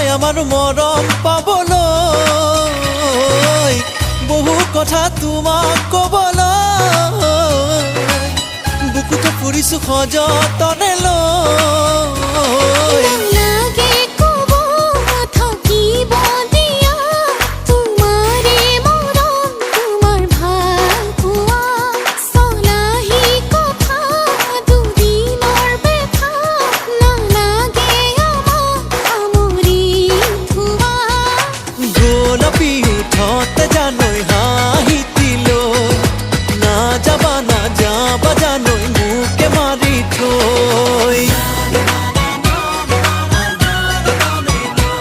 নাই আমাৰ মৰম পাবলৈ, বহু কথা তোমাক ক'বলৈ, বুকুতে ফুৰিছো সযতনে লৈ।